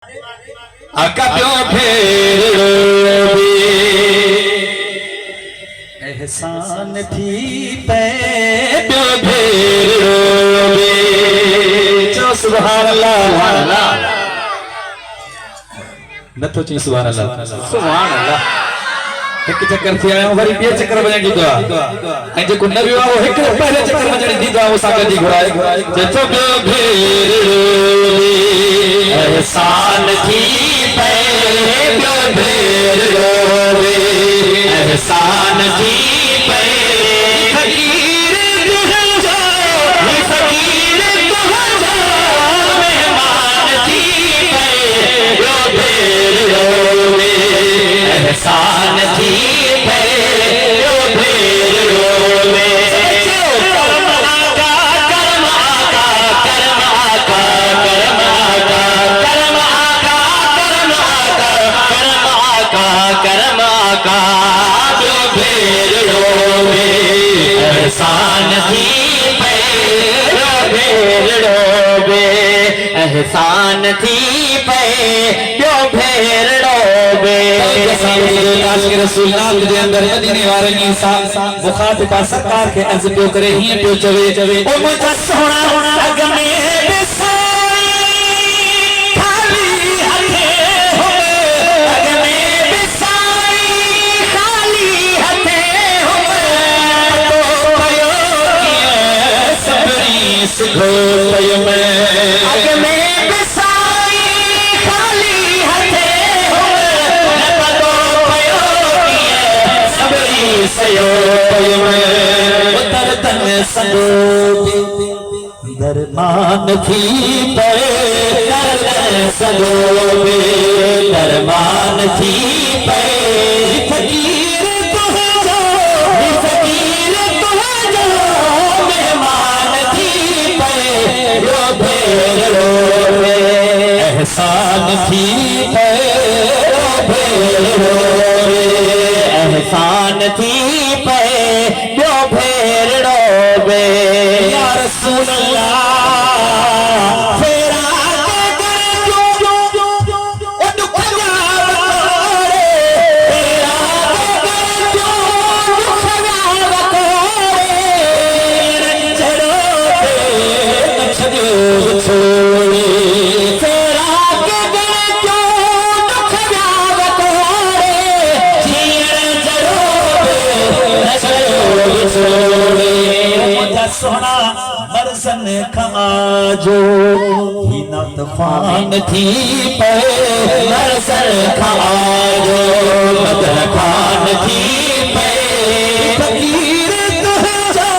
आका प्यो फेरोबे एहसान थी पे प्यो फेरोबे। चलो सुभान अल्लाह न तो चाहिए सुभान अल्लाह। एक चक्कर थी आया वरी बे चक्कर वजण दी दुआ ऐं जेको न वियो आहे हिक पहले चक्कर वजण दी दुआ वो सागत दी घुराए जेतो प्यो फेरोबे एहसान थी पे प्यो फेरोबे एहसान थी पे फकीर तुझो फकीर तुझो मेहमान थी पे प्यो फेरोबे एहसान थी पे प्यो फेरोबे। एहसान थी पे प्यो फेरोबे एहसान थी पे प्यो फेरोबे। रसूल नाम जे अंदर मदीने वारे इंसान मुखातिबा सरकार के अर्ज पियो करे हिं पियो चवे ओ मुझा सोना अग में बिसाई खाली हथे हो अग में बिसाई खाली हथे हो तो पयो सबरी सिखो पयो मैं अग में दरमान थी पे सलोबे दरमान थी पे फकीर तुझो मेहमान थी पे प्यो फेरोबे एहसान थी पे प्यो फेरोबे एहसान थी पे प्यो फेरोबे। या रसूल अल्लाह सोना मरसन खाजो ही न तूफान थी पे मरसन खाजो मदन खान थी पे फकीर तुझो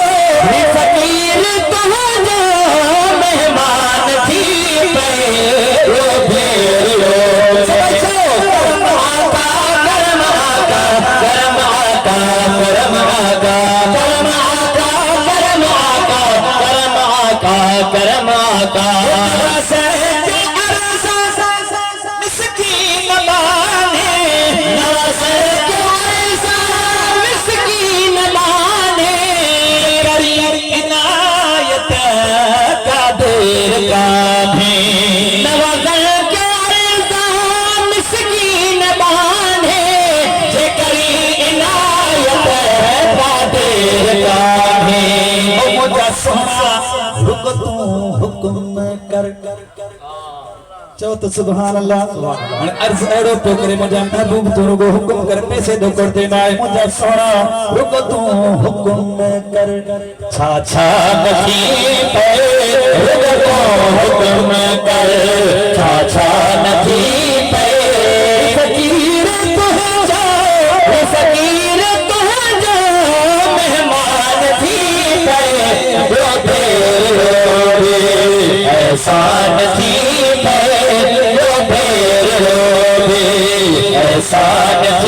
मेहमान थी पे प्यो फेरोबे करमा का मिस्कीन माने मिस्कीन माने करी इनायत का देर का भी नवाज़ल के मिस्कीन माने जे करी इनायत का देर का भी ओ मुझा सोना रुक तू हुक्म कर चो तो सुभान अल्लाह अर्ज एड़ो तो करे मुझा महबूब तू रुको हुक्म कर पैसे दो कर देना है मुझा सोना रुक तू हुक्म कर छा छा नथी पे रुक तू हुक्म कर छा छा नथी पे फकीर तुझो मेहमान थी पे प्यो फेरोबे एहसान थी पे प्यो फेरोबे एहसान थी